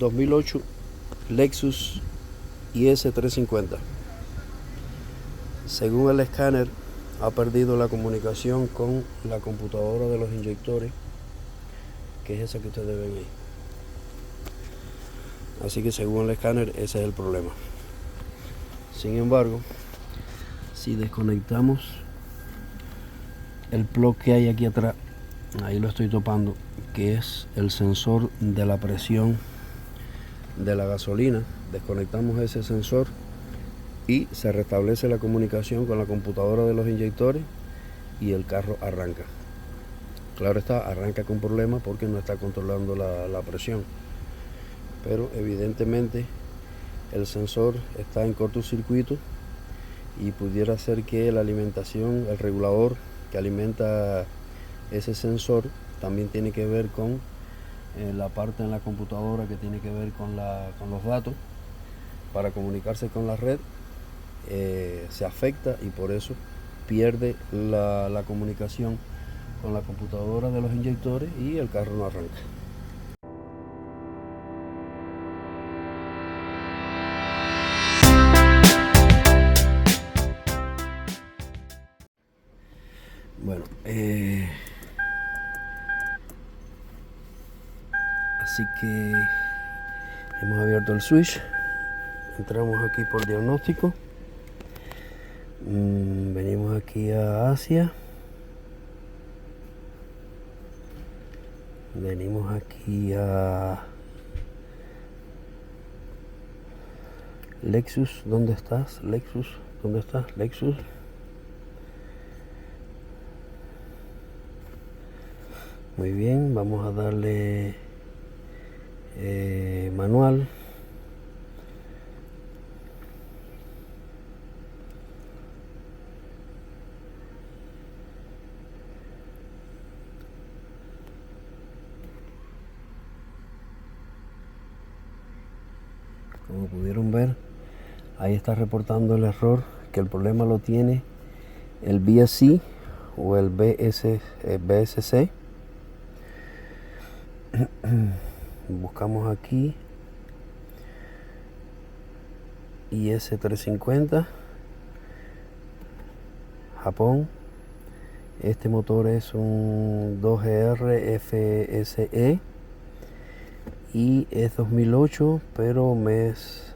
2008 Lexus IS350. Según el escáner, ha perdido la comunicación con la computadora de los inyectores, que es esa que ustedes ven ahí. Así que según el escáner, ese es el problema. Sin embargo, si desconectamos el plug que hay aquí atrás, ahí lo estoy topando, que es el sensor de la presión de la gasolina, desconectamos ese sensor y se restablece la comunicación con la computadora de los inyectores y el carro arranca. Claro está, arranca con problemas porque no está controlando la presión, pero evidentemente el sensor está en cortocircuito y pudiera ser que la alimentación, el regulador que alimenta ese sensor también tiene que ver con la parte en la computadora que tiene que ver con los datos para comunicarse con la red. Se afecta y por eso pierde la comunicación con la computadora de los inyectores y el carro no arranca. Bueno, así que hemos abierto el switch, entramos aquí por diagnóstico, venimos aquí a Asia, venimos aquí a Lexus. ¿Dónde estás? Lexus, ¿dónde estás? Lexus. Muy bien, vamos a darle manual. Como pudieron ver, ahí está reportando el error, que el problema lo tiene el BSC o el BSC. Buscamos aquí IS350 Japón. Este motor es un 2GR FSE y es 2008, pero mes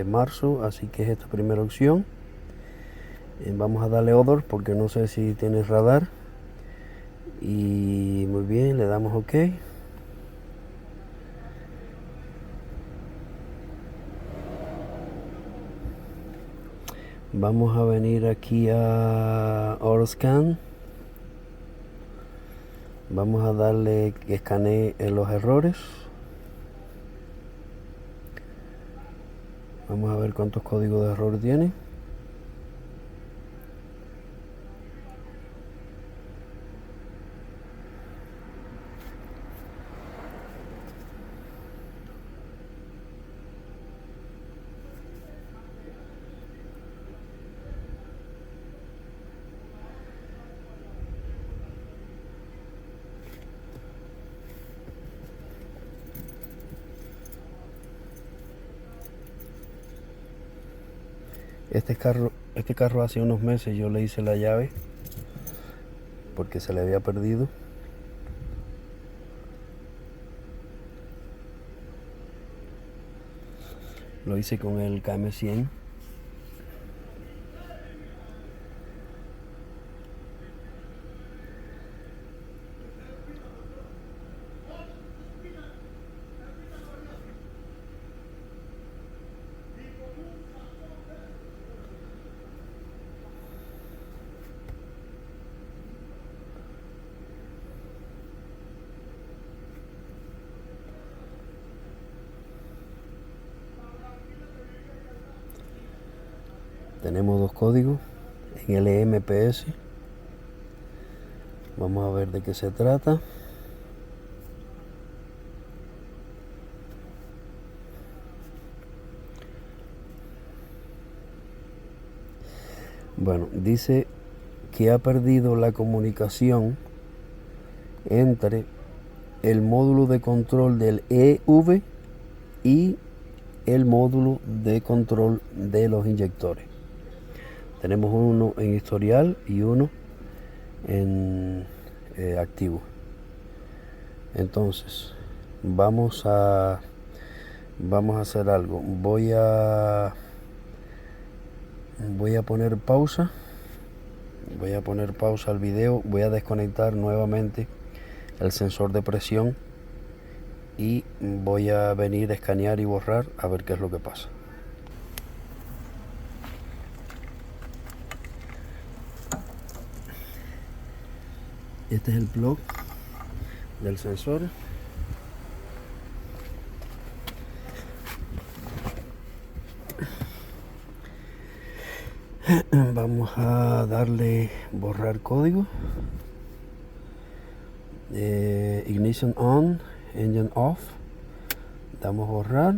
marzo, así que es esta primera opción. Vamos a darle Other porque no sé si tiene radar. Y muy bien, le damos OK. Vamos a venir aquí a AutoScan. Vamos a darle que escanee los errores. Vamos a ver cuántos códigos de error tiene. Este carro hace unos meses yo le hice la llave porque se le había perdido. Lo hice con el KM100. Tenemos dos códigos en el EMPS. Vamos a ver de qué se trata. Bueno, dice que ha perdido la comunicación entre el módulo de control del EV y el módulo de control de los inyectores. Tenemos uno en historial y uno en activo. Entonces vamos a hacer algo. Voy a poner pausa. Voy a poner pausa al video. Voy a desconectar nuevamente el sensor de presión y voy a venir a escanear y borrar a ver qué es lo que pasa. Este es el plug del sensor. Vamos a darle borrar código. Ignition on, engine off. Damos borrar.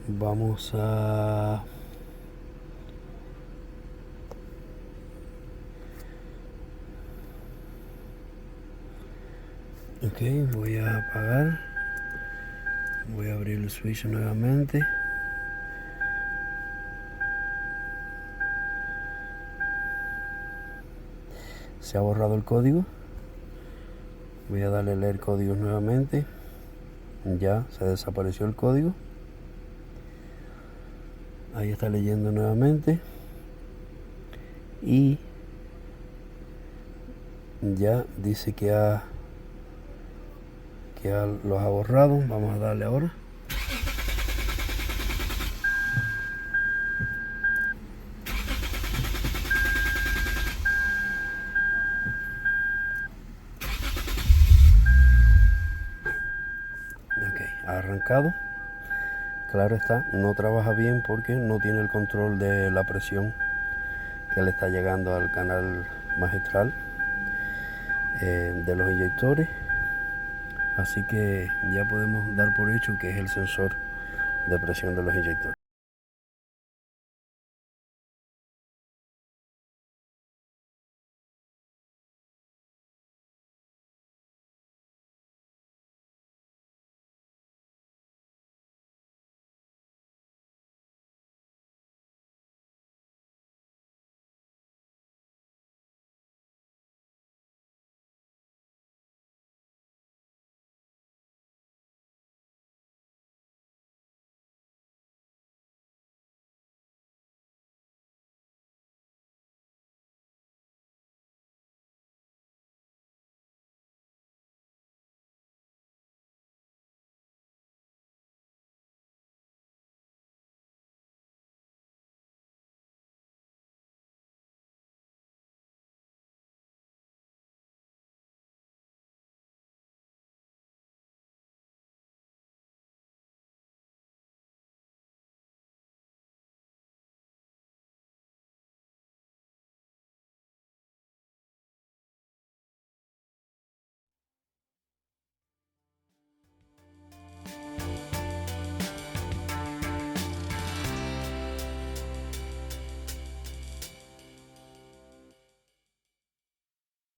Vamos a voy a apagar. Voy a abrir el switch nuevamente. Se ha borrado el código. Voy a darle leer códigos nuevamente. Ya se desapareció el código. Ahí está leyendo nuevamente. Y ya dice que los ha borrado. Vamos a darle ahora. Ha arrancado. Claro está, no trabaja bien porque no tiene el control de la presión que le está llegando al canal magistral de los inyectores. Así que ya podemos dar por hecho que es el sensor de presión de los inyectores.